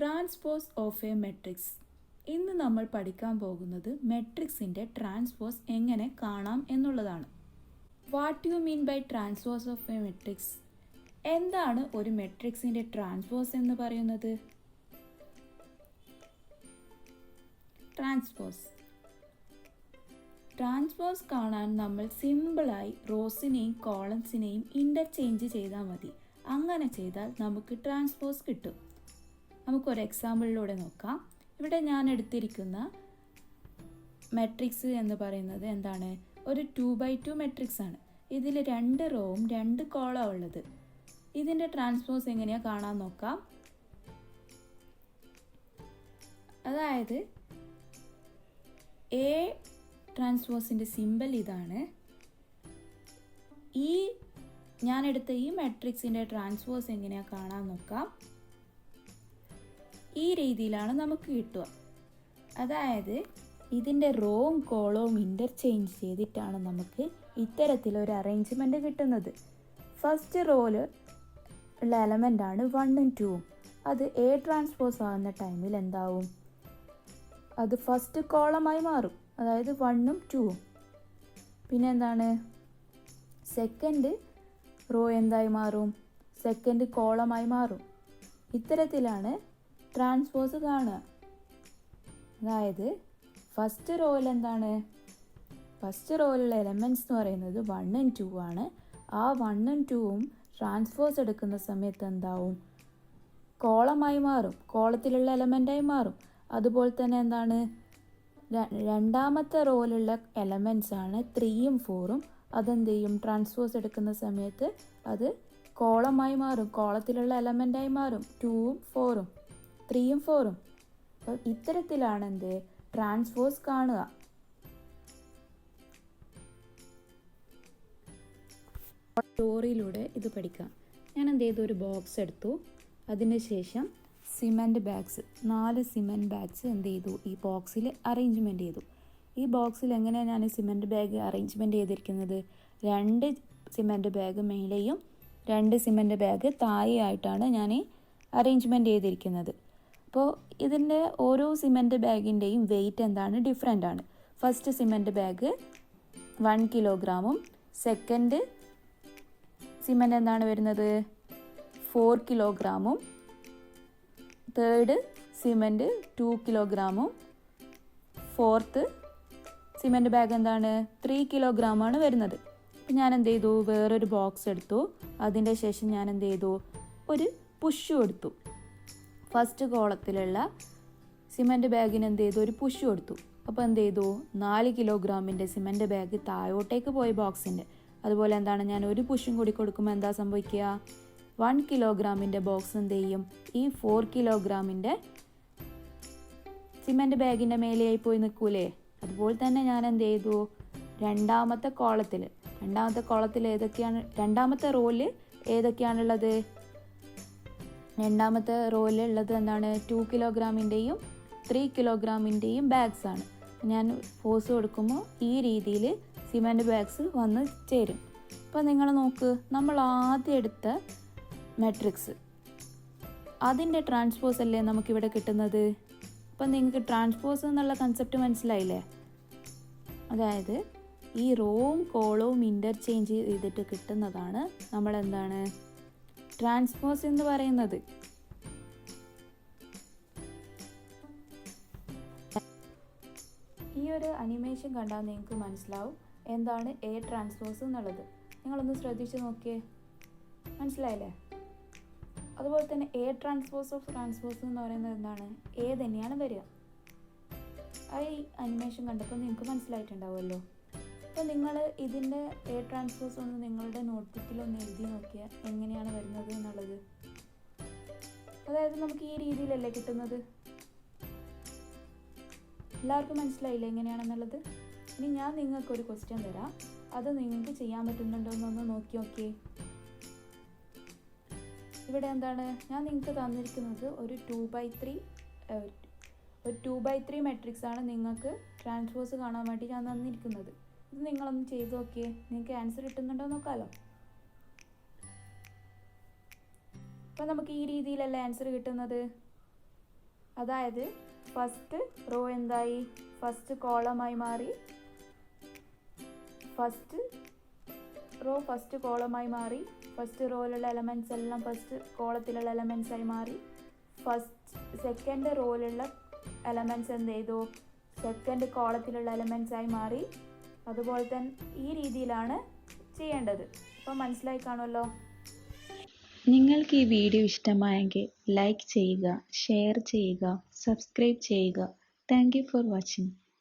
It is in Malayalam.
Transpose of a matrix. ഇന്ന് നമ്മൾ പഠിക്കാൻ പോകുന്നത് മെട്രിക്സിൻ്റെ ട്രാൻസ്പോസ് എങ്ങനെ കാണാം എന്നുള്ളതാണ്. What you mean by transpose of a matrix? എന്താണ് ഒരു മെട്രിക്സിൻ്റെ ട്രാൻസ്പോസ് എന്ന് പറയുന്നത്? ട്രാൻസ്പോസ് കാണാൻ നമ്മൾ സിമ്പിളായി റോസിനെയും കോളംസിനെയും ഇൻ്റർചേഞ്ച് ചെയ്താൽ മതി. അങ്ങനെ ചെയ്താൽ നമുക്ക് ട്രാൻസ്പോസ് കിട്ടും. നമുക്കൊരു എക്സാമ്പിളിലൂടെ നോക്കാം. ഇവിടെ ഞാൻ എടുത്തിരിക്കുന്ന മെട്രിക്സ് എന്ന് പറയുന്നത് എന്താണ്? ഒരു 2x2 മെട്രിക്സ് ആണ്. ഇതിൽ 2 റോവും 2 കോളവും ഉള്ളത്. ഇതിൻ്റെ ട്രാൻസ്പോസ് എങ്ങനെയാണ് കാണാൻ നോക്കാം. അതായത് എ ട്രാൻസ്പോസിൻ്റെ സിമ്പൽ ഇതാണ്. ഞാൻ എടുത്ത ഈ മെട്രിക്സിൻ്റെ ട്രാൻസ്പോസ് എങ്ങനെയാണ് കാണാൻ നോക്കാം. ഈ രീതിയിലാണ് നമുക്ക് കിട്ടുക. അതായത് ഇതിൻ്റെ റോവും കോളവും ഇൻ്റർചേഞ്ച് ചെയ്തിട്ടാണ് നമുക്ക് ഇത്തരത്തിലൊരു അറേഞ്ച്മെൻറ്റ് കിട്ടുന്നത്. ഫസ്റ്റ് റോയിൽ ഉള്ള എലമെൻ്റാണ് 1ഉം 2ഉം. അത് എ ട്രാൻസ്പോസ് ആകുന്ന ടൈമിൽ എന്താവും? അത് ഫസ്റ്റ് കോളമായി മാറും, അതായത് 1ഉം 2ഉം. പിന്നെ എന്താണ്? സെക്കൻഡ് റോ എന്തായി മാറും? സെക്കൻഡ് കോളമായി മാറും. ഇത്തരത്തിലാണ് ട്രാൻസ്പോസ് കാണുക. അതായത് ഫസ്റ്റ് റോയിൽ എന്താണ്? ഫസ്റ്റ് റോയിലുള്ള എലമെൻറ്റ്സ് എന്ന് പറയുന്നത് 1ഉം 2ഉം ആണ്. ആ 1ഉം 2ഉം ട്രാൻസ്പോസ് എടുക്കുന്ന സമയത്ത് എന്താവും? കോളമായി മാറും, കോളത്തിലുള്ള എലമെൻ്റായി മാറും. അതുപോലെ തന്നെ എന്താണ്? രണ്ടാമത്തെ റോയിലുള്ള എലമെൻറ്റ്സ് ആണ് 3ഉം 4ഉം. അതെന്ത് ചെയ്യും? ട്രാൻസ്പോസ് എടുക്കുന്ന സമയത്ത് അത് കോളമായി മാറും, കോളത്തിലുള്ള എലമെൻ്റായി മാറും. 2ഉം 4ഉം 3ഉം 4ഉം. അപ്പം ഇത്തരത്തിലാണ് എന്ത്? ട്രാൻസ്പോസ് കാണുക. സ്റ്റോറിയിലൂടെ ഇത് പഠിക്കാം. ഞാൻ എന്ത് ചെയ്തു? ഒരു ബോക്സ് എടുത്തു. അതിന് ശേഷം സിമൻറ്റ് ബാഗ്സ് 4 സിമൻറ്റ് ബാഗ്സ് എന്ത് ചെയ്തു? ഈ ബോക്സിൽ അറേഞ്ച്മെൻറ്റ് ചെയ്തു. ഈ ബോക്സിൽ എങ്ങനെയാണ് ഞാൻ സിമൻറ്റ് ബാഗ് അറേഞ്ച്മെൻറ്റ് ചെയ്തിരിക്കുന്നത്? 2 സിമൻറ്റ് ബാഗ് മേലെയും 2 സിമൻറ്റ് ബാഗ് താഴെയായിട്ടാണ് ഞാൻ അറേഞ്ച്മെൻറ്റ് ചെയ്തിരിക്കുന്നത്. അപ്പോൾ ഇതിൻ്റെ ഓരോ സിമൻറ്റ് ബാഗിൻ്റെയും വെയിറ്റ് എന്താണ്? ഡിഫറെൻ്റ് ആണ്. ഫസ്റ്റ് സിമൻറ്റ് ബാഗ് 1 കിലോഗ്രാമും, സെക്കൻഡ് സിമൻറ്റ് എന്താണ് വരുന്നത്? 4 കിലോഗ്രാമും, തേർഡ് സിമൻറ്റ് 2 കിലോഗ്രാമും, ഫോർത്ത് സിമൻറ്റ് ബാഗ് എന്താണ്? 3 കിലോഗ്രാമാണ് വരുന്നത്. അപ്പം ഞാൻ എന്ത് ചെയ്തു? വേറൊരു ബോക്സ് എടുത്തു. അതിൻ്റെ ശേഷം ഞാൻ എന്ത് ചെയ്തു? ഒരു പുഷും എടുത്തു. ഫസ്റ്റ് കോളത്തിലുള്ള സിമൻറ്റ് ബാഗിന് എന്ത് ചെയ്തു? ഒരു പുഷും എടുത്തു. അപ്പോൾ എന്ത് ചെയ്തു? 4 കിലോഗ്രാമിൻ്റെ സിമൻറ്റ് ബാഗ് താഴോട്ടേക്ക് പോയി ബോക്സിൻ്റെ. അതുപോലെ എന്താണ്? ഞാൻ ഒരു പുഷും കൂടി കൊടുക്കുമ്പോൾ എന്താ സംഭവിക്കുക? 1 കിലോഗ്രാമിൻ്റെ ബോക്സ് എന്ത് ചെയ്യും? ഈ 4 കിലോഗ്രാമിൻ്റെ സിമൻറ്റ് ബാഗിൻ്റെ മേലെയായി പോയി നിൽക്കൂലേ? അതുപോലെ തന്നെ ഞാൻ എന്ത് ചെയ്തു? രണ്ടാമത്തെ കോളത്തിൽ ഏതൊക്കെയാണ്? രണ്ടാമത്തെ റോയിൽ ഏതൊക്കെയാണുള്ളത്? രണ്ടാമത്തെ റോയിലുള്ളത് എന്താണ്? 2 കിലോഗ്രാമിൻ്റെയും 3 കിലോഗ്രാമിൻ്റെയും ബാഗ്സ് ആണ്. ഞാൻ ഫോഴ്സ് കൊടുക്കുമ്പോൾ ഈ രീതിയിൽ സിമൻറ്റ് ബാഗ്സ് വന്ന് ചേരും. അപ്പോൾ നിങ്ങൾ നോക്ക്, നമ്മൾ ആദ്യം എടുത്ത മെട്രിക്സ് അതിൻ്റെ ട്രാൻസ്പോസ് അല്ലേ നമുക്കിവിടെ കിട്ടുന്നത്. അപ്പം നിങ്ങൾക്ക് ട്രാൻസ്പോസ് എന്നുള്ള കൺസെപ്റ്റ് മനസ്സിലായില്ലേ? അതായത് ഈ റോവും കോളവും ഇൻ്റർചേഞ്ച് ചെയ്തിട്ട് കിട്ടുന്നതാണ് നമ്മളെന്താണ്? ട്രാൻസ്പോസ് എന്ന് പറയുന്നത്. ഈ ഒരു അനിമേഷൻ കണ്ടാൽ നിങ്ങൾക്ക് മനസ്സിലാവും എന്താണ് എ ട്രാൻസ്പോസ് എന്നുള്ളത്. നിങ്ങളൊന്ന് ശ്രദ്ധിച്ച് നോക്കിയേ, മനസ്സിലായില്ലേ? അതുപോലെ തന്നെ എ ട്രാൻസ്പോസ് ഓഫ് ട്രാൻസ്പോസ് എന്ന് പറയുന്നത് എന്താണ്? എ തന്നെയാണ് വരിക. ആ ഈ അനിമേഷൻ കണ്ടപ്പോൾ നിങ്ങൾക്ക് മനസ്സിലായിട്ടുണ്ടാവുമല്ലോ. അപ്പോൾ നിങ്ങൾ ഇതിൻ്റെ എ ട്രാൻസ്പോസ് ഒന്ന് നിങ്ങളുടെ നോട്ട്ബുക്കിലൊന്ന് എഴുതി നോക്കിയാൽ എങ്ങനെയാണ് വരുന്നത് എന്നുള്ളത്. അതായത് നമുക്ക് ഈ രീതിയിലല്ലേ കിട്ടുന്നത്. എല്ലാവർക്കും മനസ്സിലായില്ലേ എങ്ങനെയാണെന്നുള്ളത്? ഇനി ഞാൻ നിങ്ങൾക്കൊരു ക്വസ്റ്റ്യൻ തരാം. അത് നിങ്ങൾക്ക് ചെയ്യാൻ പറ്റുന്നുണ്ടോ എന്നൊന്ന് നോക്കി നോക്കിയേ. ഇവിടെ എന്താണ്? ഞാൻ നിങ്ങൾക്ക് തന്നിരിക്കുന്നത് ഒരു 2x3 മെട്രിക്സ് ആണ് നിങ്ങൾക്ക് ട്രാൻസ്പോസ് കാണാൻ വേണ്ടി ഞാൻ തന്നിരിക്കുന്നത്. ഇത് നിങ്ങളൊന്ന് ചെയ്ത് നോക്കിയേ, നിങ്ങൾക്ക് ആൻസർ കിട്ടുന്നുണ്ടോ നോക്കാമല്ലോ. അപ്പോൾ നമുക്ക് ഈ രീതിയിലല്ല ആൻസർ കിട്ടുന്നത്. അതായത് ഫസ്റ്റ് റോ എന്തായി, ഫസ്റ്റ് കോളമായി മാറി, ഫസ്റ്റ് കോളമായി മാറി, ഫസ്റ്റ് റോയിലുള്ള എലമെൻറ്റ്സ് എല്ലാം ഫസ്റ്റ് കോളത്തിലുള്ള എലമെൻറ്റ്സ് ആയി മാറി. സെക്കൻഡ് റോയിലുള്ള എലമെൻറ്റ്സ് എന്ത് ചെയ്തു, സെക്കൻഡ് കോളത്തിലുള്ള എലമെൻറ്റ്സ് ആയി മാറി. അതുപോലെ തന്നെ ഈ രീതിയിലാണ് ചെയ്യേണ്ടത്. അപ്പം മനസ്സിലായി കാണുമല്ലോ. നിങ്ങൾക്ക് ഈ വീഡിയോ ഇഷ്ടമായെങ്കിൽ ലൈക്ക് ചെയ്യുക, ഷെയർ ചെയ്യുക, സബ്സ്ക്രൈബ് ചെയ്യുക. Thank you for watching.